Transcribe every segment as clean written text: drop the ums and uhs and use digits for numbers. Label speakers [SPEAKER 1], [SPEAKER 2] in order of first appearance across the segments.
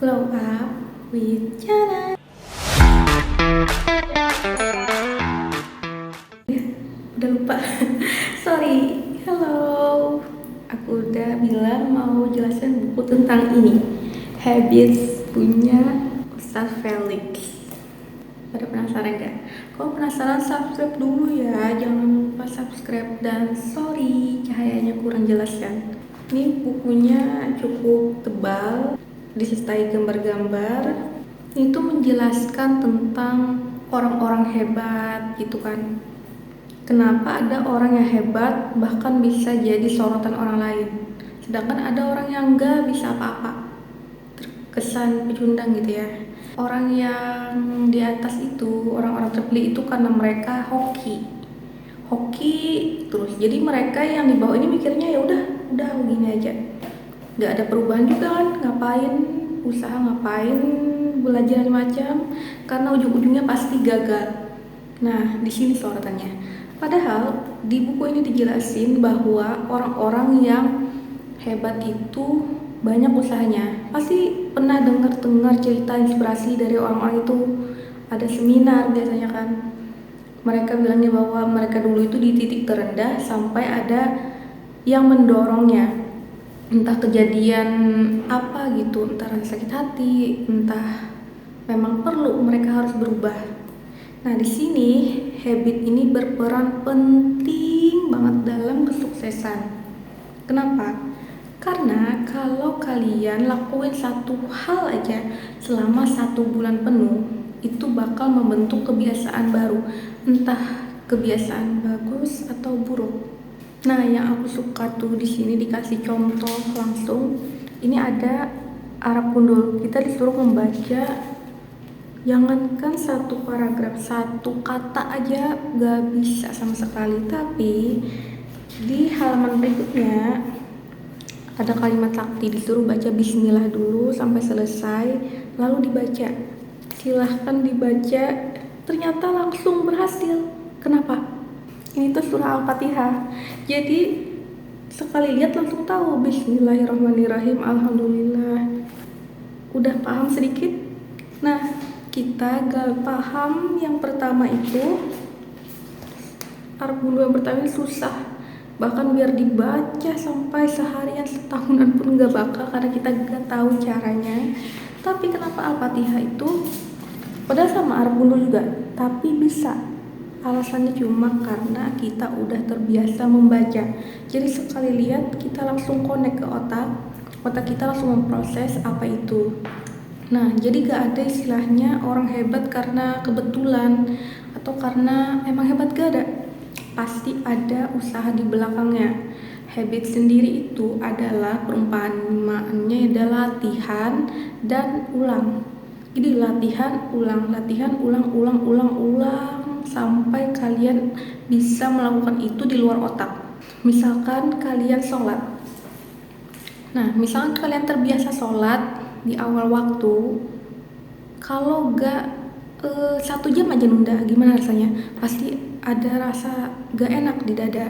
[SPEAKER 1] Glow Up with Jana. Udah lupa. Sorry. Halo. Aku udah bilang mau jelasin buku tentang ini. Habits punya Ustaz Felix. Pada penasaran gak? Kalau penasaran subscribe dulu ya. Jangan lupa subscribe. Dan sorry cahayanya kurang jelas kan. Ini bukunya cukup tebal, disertai gambar-gambar. Itu menjelaskan tentang orang-orang hebat gitu kan. Kenapa ada orang yang hebat bahkan bisa jadi sorotan orang lain, sedangkan ada orang yang nggak bisa apa-apa, terkesan pecundang gitu ya. Orang yang di atas itu, orang-orang terpilih itu karena mereka hoki terus. Jadi mereka yang di bawah ini mikirnya ya udah begini aja, nggak ada perubahan juga kan, ngapain usaha, ngapain belajar macam, karena ujung-ujungnya pasti gagal. Nah, di sini sorotannya. Padahal di buku ini dijelasin bahwa orang-orang yang hebat itu banyak usahanya. Pasti pernah dengar cerita inspirasi dari orang-orang itu. Ada seminar biasanya kan. Mereka bilangnya bahwa mereka dulu itu di titik terendah sampai ada yang mendorongnya. Entah kejadian apa gitu, entah rasa sakit hati, entah memang perlu mereka harus berubah. Nah, di sini habit ini berperan penting banget dalam kesuksesan. Kenapa? Karena kalau kalian lakuin satu hal aja selama 1 bulan penuh, itu bakal membentuk kebiasaan baru, entah kebiasaan bagus atau buruk. Nah, yang aku suka tuh di sini dikasih contoh langsung. Ini ada Arab gundul. Kita disuruh membaca, jangankan 1 paragraf, 1 kata aja gak bisa sama sekali. Tapi di halaman berikutnya ada kalimat sakti, disuruh baca bismillah dulu sampai selesai, lalu dibaca. Silahkan dibaca, ternyata langsung berhasil. Kenapa? Ini tuh surah Al-Fatihah. Jadi sekali lihat langsung tahu bismillahirrahmanirrahim, alhamdulillah. Udah paham sedikit? Nah, kita gak paham yang pertama itu, Arab gundul yang pertama ini susah. Bahkan biar dibaca sampai seharian, setahunan pun gak bakal, karena kita gak tahu caranya. Tapi kenapa Al-Fatihah itu, padahal sama Arab gundul juga, tapi bisa. Alasannya cuma karena kita udah terbiasa membaca. Jadi sekali lihat kita langsung connect ke otak kita langsung memproses apa itu. Nah, jadi gak ada istilahnya orang hebat karena kebetulan atau karena emang hebat, gak ada. Pasti ada usaha di belakangnya. Habit sendiri itu adalah, perumpamaannya adalah latihan dan ulang. Jadi latihan, ulang, sampai kalian bisa melakukan itu di luar otak. Misalkan kalian sholat. Nah, misalkan kalian terbiasa sholat di awal waktu, kalau gak 1 jam aja nunda, gimana rasanya? Pasti ada rasa gak enak di dada.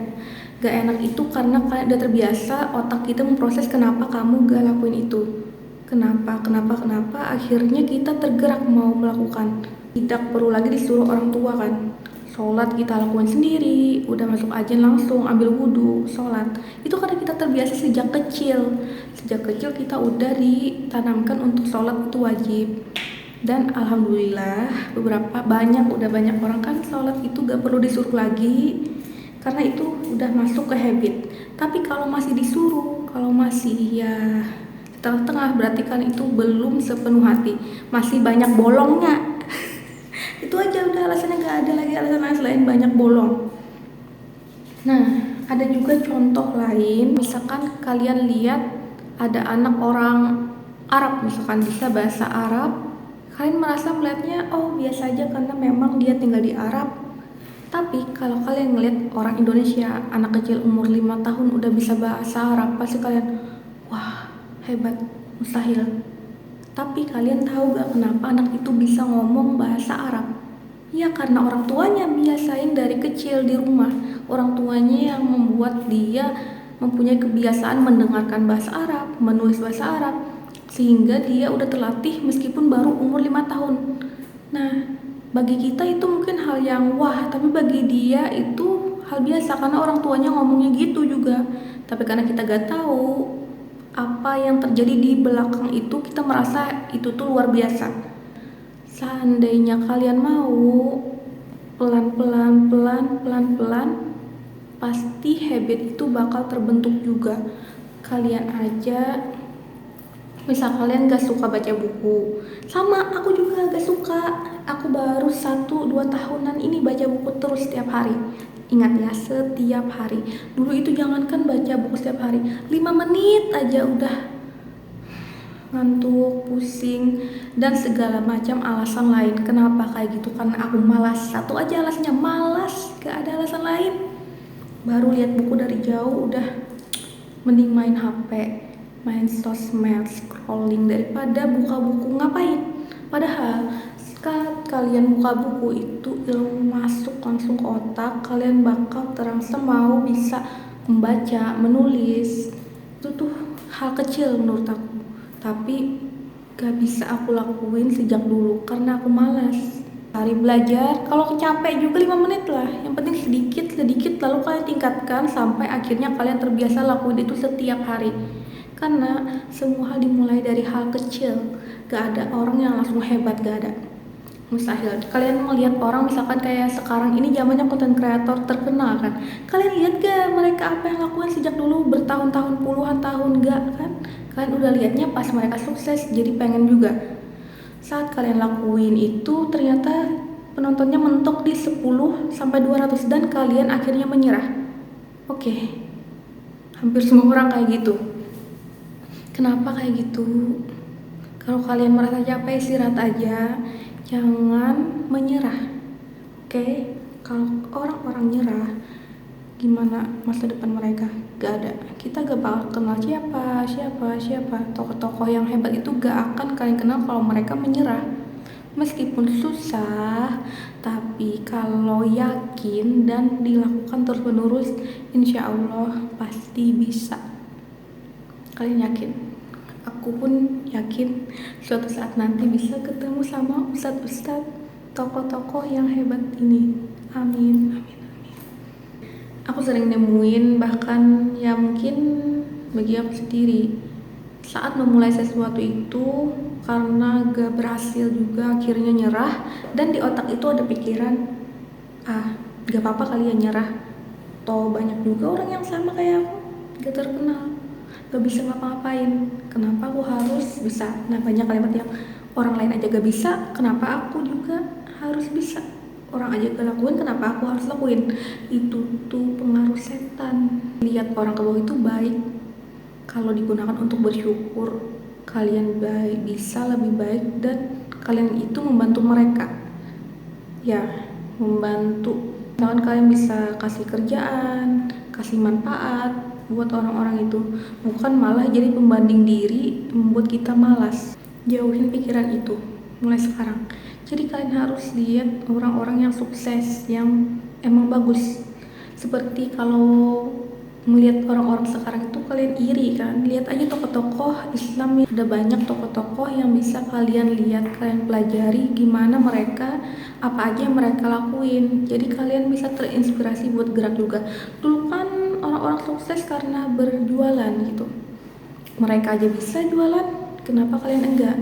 [SPEAKER 1] Gak enak itu karena kalian udah terbiasa, otak kita memproses kenapa kamu gak lakuin itu. Kenapa, akhirnya kita tergerak mau melakukan. Tidak perlu lagi disuruh orang tua kan. Sholat kita lakukan sendiri, udah masuk ajan langsung ambil wudhu, sholat. Itu karena kita terbiasa sejak kecil. Sejak kecil kita udah ditanamkan untuk sholat itu wajib. Dan alhamdulillah udah banyak orang kan sholat itu gak perlu disuruh lagi, karena itu udah masuk ke habit. Tapi kalau masih disuruh, kalau masih ya setengah-setengah, berarti kan itu belum sepenuh hati, masih banyak bolongnya. Itu aja udah alasannya, gak ada lagi alasan selain banyak bolong. Nah, ada juga contoh lain. Misalkan kalian lihat ada anak orang Arab, misalkan bisa bahasa Arab, kalian merasa melihatnya oh biasa aja karena memang dia tinggal di Arab. Tapi kalau kalian ngeliat orang Indonesia, anak kecil umur 5 tahun udah bisa bahasa Arab, pasti kalian wah hebat, mustahil. Tapi kalian tahu gak kenapa anak itu bisa ngomong bahasa Arab? Ya karena orang tuanya biasain dari kecil di rumah. Orang tuanya yang membuat dia mempunyai kebiasaan mendengarkan bahasa Arab, menulis bahasa Arab. sehingga dia udah terlatih meskipun baru umur 5 tahun. Nah, bagi kita itu mungkin hal yang wah, tapi bagi dia itu hal biasa karena orang tuanya ngomongnya gitu juga. Tapi karena kita gak tahu apa yang terjadi di belakang itu, kita merasa itu tuh luar biasa. Seandainya kalian mau pelan-pelan, pasti habit itu bakal terbentuk juga. Kalian aja, misal kalian gak suka baca buku, sama aku juga gak suka. Aku baru 1-2 tahunan ini baca buku terus setiap hari. Ingat ya, setiap hari. Dulu itu jangankan baca buku setiap hari, 5 menit aja udah ngantuk, pusing, dan segala macam alasan lain. Kenapa kayak gitu? Karena aku malas. Satu aja alasannya, malas, gak ada alasan lain. Baru lihat buku dari jauh udah mending main HP, main sosmed, scrolling daripada buka buku. Ngapain? Padahal saat kalian buka buku itu ilmu masuk langsung ke otak, kalian bakal terangsang mau bisa membaca, menulis. Itu tuh hal kecil menurut aku, tapi gak bisa aku lakuin sejak dulu karena aku malas. Hari belajar, kalau capek juga 5 menit lah, yang penting sedikit lalu kalian tingkatkan sampai akhirnya kalian terbiasa lakuin itu setiap hari. Karena semua hal dimulai dari hal kecil, gak ada orang yang langsung hebat, gak ada, mustahil. Kalian melihat orang misalkan kayak sekarang ini zamannya konten kreator terkenal kan, kalian lihat gak mereka apa yang lakukan sejak dulu bertahun-tahun, puluhan tahun? Gak kan, kalian udah lihatnya pas mereka sukses jadi pengen juga. Saat kalian lakuin itu ternyata penontonnya mentok di 10-200 dan kalian akhirnya menyerah. Oke, hampir semua orang kayak gitu. Kenapa kayak gitu? Kalau kalian merasa capek, istirahat aja, jangan menyerah. Oke? Kalau orang-orang nyerah, gimana masa depan mereka? Gak ada. Kita gak bakal kenal siapa tokoh-tokoh yang hebat itu gak akan kalian kenal kalau mereka menyerah. Meskipun susah, tapi kalau yakin dan dilakukan terus-menerus, insya Allah pasti bisa. Kalian yakin? Aku pun yakin suatu saat nanti bisa ketemu sama ustadz-ustadz, tokoh-tokoh yang hebat ini. Amin. Aku sering nemuin, bahkan ya mungkin bagi aku sendiri, saat memulai sesuatu itu karena gak berhasil juga akhirnya nyerah, dan di otak itu ada pikiran, gak apa-apa kali ya nyerah, toh banyak juga orang yang sama kayak aku, gak terkenal, gak bisa ngapa-ngapain, kenapa aku harus bisa? Nah, banyak kalimat yang orang lain aja gak bisa, kenapa aku juga harus bisa? Orang aja gak lakuin, kenapa aku harus lakuin? Itu tuh pengaruh setan. Lihat orang ke bawah itu baik kalau digunakan untuk bersyukur, kalian bisa lebih baik dan kalian itu membantu mereka. Ya, membantu. Misalkan kalian bisa kasih kerjaan, kasih manfaat buat orang-orang itu, bukan malah jadi pembanding diri membuat kita malas. Jauhin pikiran itu mulai sekarang. Jadi kalian harus lihat orang-orang yang sukses, yang emang bagus. Seperti kalau melihat orang-orang sekarang itu kalian iri kan. Lihat aja tokoh-tokoh Islam, ada banyak tokoh-tokoh yang bisa kalian lihat, kalian pelajari gimana mereka, apa aja yang mereka lakuin. Jadi kalian bisa terinspirasi buat gerak juga. Dulu kan orang-orang sukses karena berjualan gitu. Mereka aja bisa jualan, kenapa kalian enggak?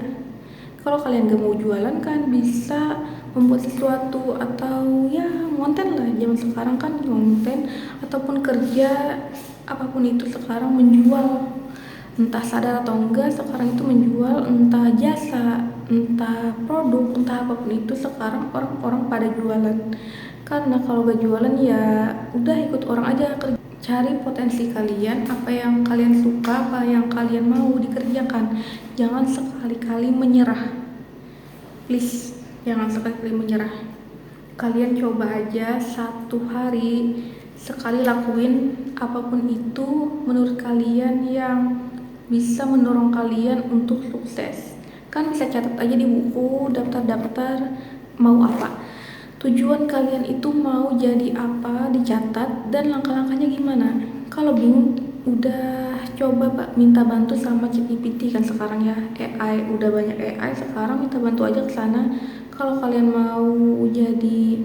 [SPEAKER 1] Kalau kalian gak mau jualan kan bisa membuat sesuatu atau ya konten lah. Zaman sekarang kan konten ataupun kerja apapun itu sekarang menjual, entah sadar atau enggak sekarang itu menjual, entah jasa, entah produk, entah apapun itu sekarang orang-orang pada jualan. Karena kalau gak jualan ya udah ikut orang aja kerja. Cari potensi kalian, apa yang kalian suka, apa yang kalian mau dikerjakan. Jangan sekali-kali menyerah. Please, jangan sekali-kali menyerah. Kalian coba aja 1 hari sekali lakuin apapun itu menurut kalian yang bisa mendorong kalian untuk sukses. Kan bisa catat aja di buku, daftar-daftar mau apa. Tujuan kalian itu mau jadi apa, dicatat, dan langkah-langkahnya gimana. Kalau bingung, udah coba minta bantu sama ChatGPT kan sekarang ya, AI udah banyak AI sekarang, minta bantu aja ke sana. Kalau kalian mau jadi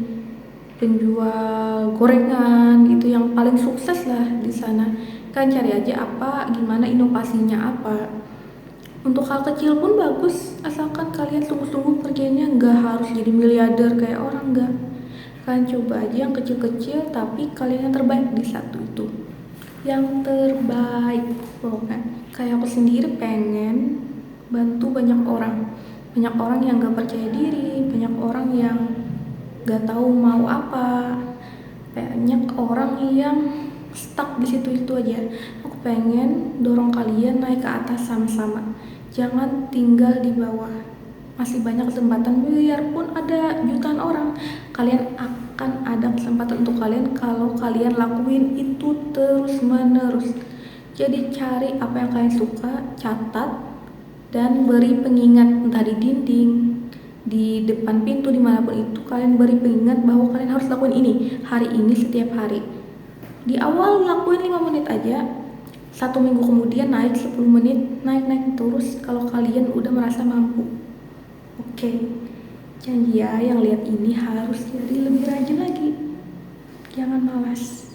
[SPEAKER 1] penjual gorengan gitu yang paling sukses lah di sana, kan cari aja apa, gimana inovasinya apa. Untuk hal kecil pun bagus, asalkan kalian sungguh-sungguh kerjanya, nggak harus jadi miliarder kayak orang, nggak. Kalian coba aja yang kecil-kecil tapi kalian yang terbaik di satu itu, yang terbaik pokoknya. Kayak aku sendiri pengen bantu banyak orang yang gak percaya diri, banyak orang yang gak tahu mau apa, banyak orang yang stuck di situ-situ aja. Aku pengen dorong kalian naik ke atas sama-sama, jangan tinggal di bawah. Masih banyak kesempatan, biarpun ada jutaan orang, kalian akan ada kesempatan untuk kalian kalau kalian lakuin itu terus menerus. Jadi cari apa yang kalian suka, catat, dan beri pengingat, entah di dinding, di depan pintu, dimanapun itu kalian beri pengingat bahwa kalian harus lakuin ini hari ini, setiap hari. Di awal lakuin 5 menit aja, 1 minggu kemudian naik 10 menit, naik terus kalau kalian udah merasa mampu. Oke, janji ya yang lihat ini harus jadi lebih rajin lagi. Jangan malas.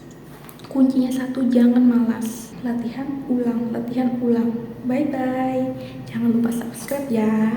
[SPEAKER 1] Kuncinya satu, jangan malas. Latihan ulang. Bye bye. Jangan lupa subscribe ya.